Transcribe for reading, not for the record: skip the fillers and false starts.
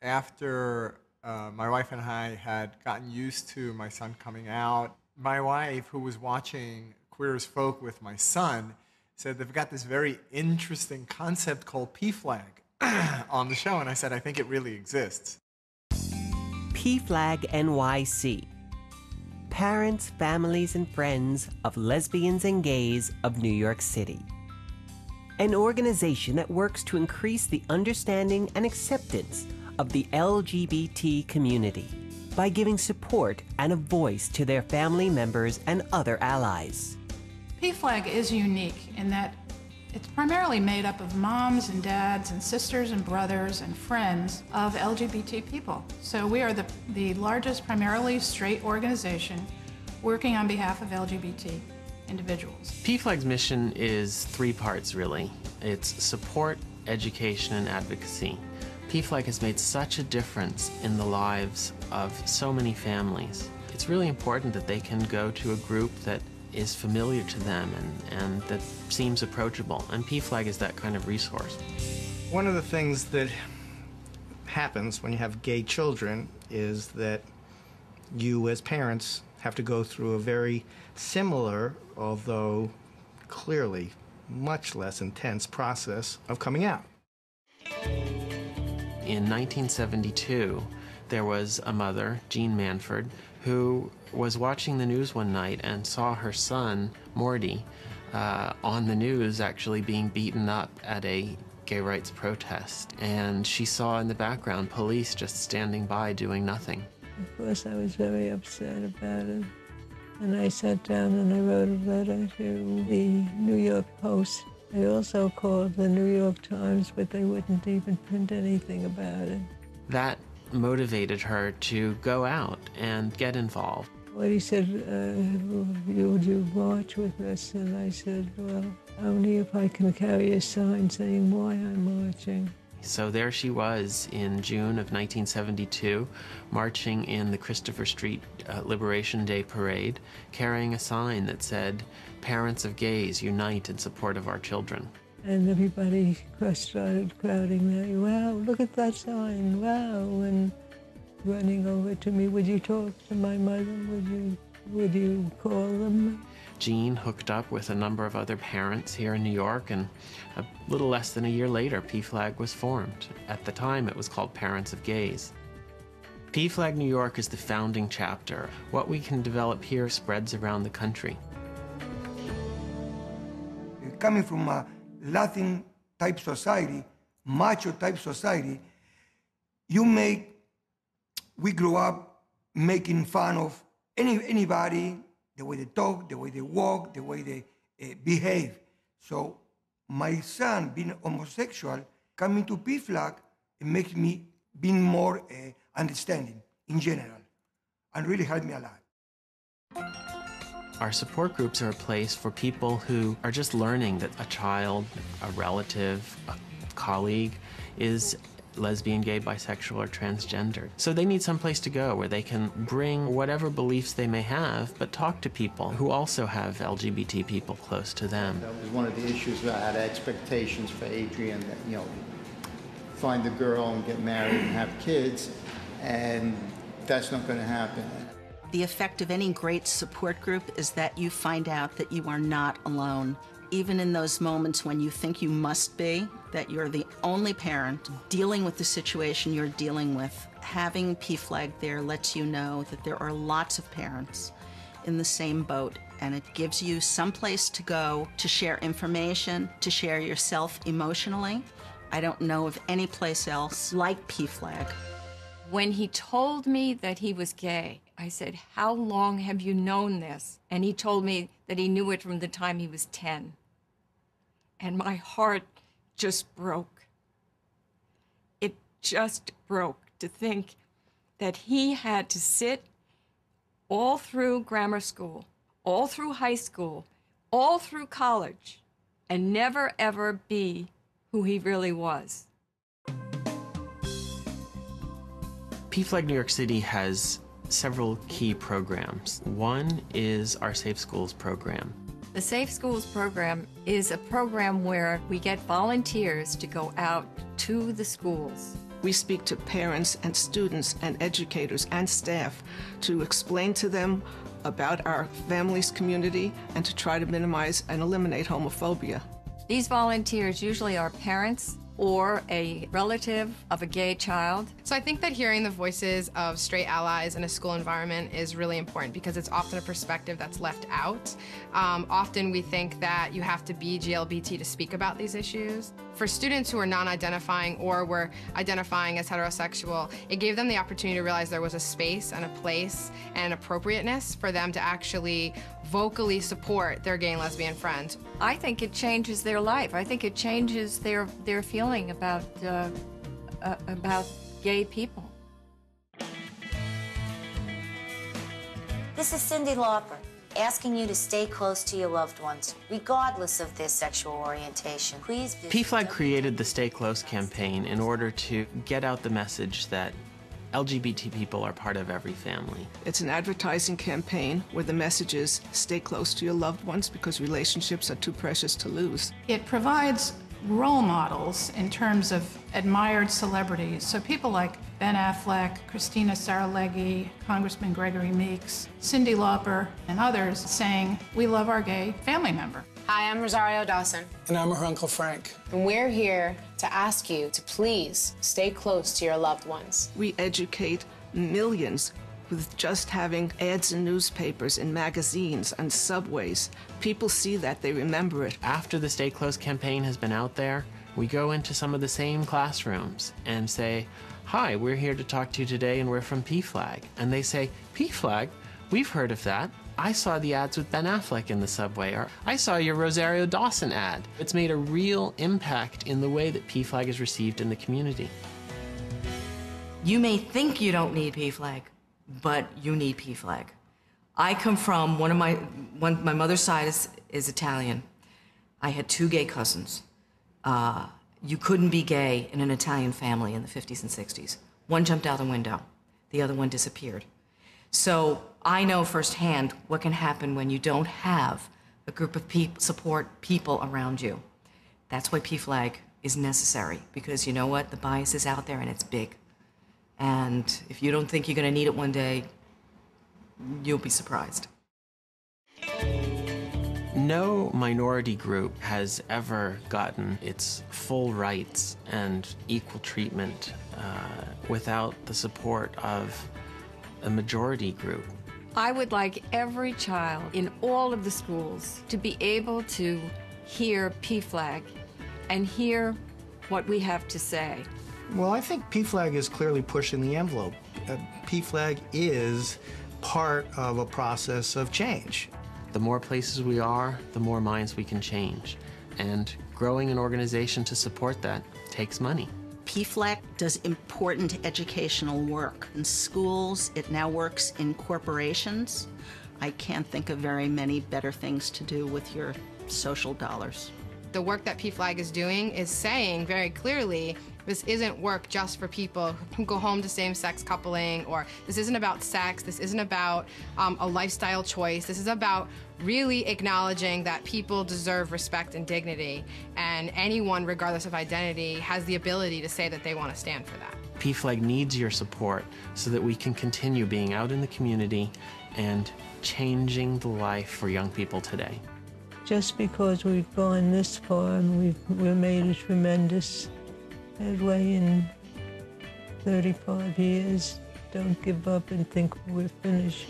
After my wife and I had gotten used to my son coming out, my wife, who was watching Queer as Folk with my son, said they've got this very interesting concept called PFLAG on the show, and I said, I think it really exists. PFLAG NYC. Parents, families, and friends of lesbians and gays of New York City. An organization that works to increase the understanding and acceptance of the LGBT community by giving support and a voice to their family members and other allies. PFLAG is unique in that it's primarily made up of moms and dads and sisters and brothers and friends of LGBT people. So we are the largest primarily straight organization working on behalf of LGBT individuals. PFLAG's mission is three parts, really. It's support, education, and advocacy. PFLAG has made such a difference in the lives of so many families. It's really important that they can go to a group that is familiar to them and that seems approachable, and PFLAG is that kind of resource. One of the things that happens when you have gay children is that you as parents have to go through a very similar, although clearly much less intense process of coming out. In 1972, there was a mother, Jean Manford, who was watching the news one night and saw her son, Morty, on the news actually being beaten up at a gay rights protest. And she saw in the background police just standing by doing nothing. Of course, I was very upset about it. And I sat down and I wrote a letter to the New York Post. I also called the New York Times, but they wouldn't even print anything about it. That motivated her to go out and get involved. Well, he said, would you march with us? And I said, well, only if I can carry a sign saying why I'm marching. So there she was in June of 1972, marching in the Christopher Street Liberation Day Parade, carrying a sign that said, "Parents of gays, unite in support of our children." And everybody started crowding me. Wow, look at that sign, wow. And running over to me, would you talk to my mother? Would you call them? Jean hooked up with a number of other parents here in New York, and a little less than a year later, PFLAG was formed. At the time, it was called Parents of Gays. PFLAG New York is the founding chapter. What we can develop here spreads around the country. Coming from a Latin-type society, macho-type society, we grew up making fun of anybody, the way they talk, the way they walk, the way they behave. So my son, being homosexual, coming to PFLAG, it makes me being more understanding in general, and really helped me a lot. Our support groups are a place for people who are just learning that a child, a relative, a colleague is lesbian, gay, bisexual, or transgender. So they need some place to go where they can bring whatever beliefs they may have, but talk to people who also have LGBT people close to them. That was one of the issues. I had expectations for Adrian that, find a girl and get married and have kids, and that's not going to happen. The effect of any great support group is that you find out that you are not alone. Even in those moments when you think you must be, that you're the only parent dealing with the situation you're dealing with, having PFLAG there lets you know that there are lots of parents in the same boat, and it gives you some place to go to share information, to share yourself emotionally. I don't know of any place else like PFLAG. When he told me that he was gay, I said, "How long have you known this?" And he told me that he knew it from the time he was 10. And my heart just broke. It just broke to think that he had to sit all through grammar school, all through high school, all through college, and never ever be who he really was. PFLAG New York City has several key programs. One is our Safe Schools program. The Safe Schools program is a program where we get volunteers to go out to the schools We speak to parents and students and educators and staff to explain to them about our family's community and to try to minimize and eliminate homophobia. These volunteers usually are parents or a relative of a gay child. So I think that hearing the voices of straight allies in a school environment is really important because it's often a perspective that's left out. Often we think that you have to be GLBT to speak about these issues. For students who are non-identifying or were identifying as heterosexual, it gave them the opportunity to realize there was a space and a place and appropriateness for them to actually vocally support their gay and lesbian friends. I think it changes their life. I think it changes their feeling about gay people. This is Cyndi Lauper, asking you to stay close to your loved ones, regardless of their sexual orientation. Please visit PFLAG created the Stay Close campaign in order to get out the message that LGBT people are part of every family. It's an advertising campaign where the message is stay close to your loved ones because relationships are too precious to lose. It provides role models in terms of admired celebrities. So people like Ben Affleck, Christina Saraleghi, Congressman Gregory Meeks, Cyndi Lauper, and others saying, we love our gay family member. Hi, I'm Rosario Dawson. And I'm her Uncle Frank. And we're here to ask you to please stay close to your loved ones. We educate millions with just having ads in newspapers, in magazines, on subways. People see that, they remember it. After the Stay Close campaign has been out there, we go into some of the same classrooms and say, hi, we're here to talk to you today and we're from PFLAG. And they say, PFLAG? We've heard of that. I saw the ads with Ben Affleck in the subway, or I saw your Rosario Dawson ad. It's made a real impact in the way that PFLAG is received in the community. You may think you don't need PFLAG, but you need PFLAG. I come from my mother's side is Italian. I had two gay cousins. You couldn't be gay in an Italian family in the 50s and 60s. One jumped out the window, the other one disappeared. So I know firsthand what can happen when you don't have a group of support people around you. That's why PFLAG is necessary, because you know what? The bias is out there and it's big. And if you don't think you're going to need it one day, you'll be surprised. No minority group has ever gotten its full rights and equal treatment without the support of a majority group. I would like every child in all of the schools to be able to hear PFLAG and hear what we have to say. Well, I think PFLAG is clearly pushing the envelope. PFLAG is part of a process of change. The more places we are, the more minds we can change. And growing an organization to support that takes money. PFLAG does important educational work in schools. It now works in corporations. I can't think of very many better things to do with your social dollars. The work that PFLAG is doing is saying very clearly, this isn't work just for people who go home to same-sex coupling, or this isn't about sex, this isn't about a lifestyle choice. This is about really acknowledging that people deserve respect and dignity, and anyone, regardless of identity, has the ability to say that they want to stand for that. PFLAG needs your support so that we can continue being out in the community and changing the life for young people today. Just because we've gone this far and we've made a tremendous headway in 35 years, don't give up and think we're finished.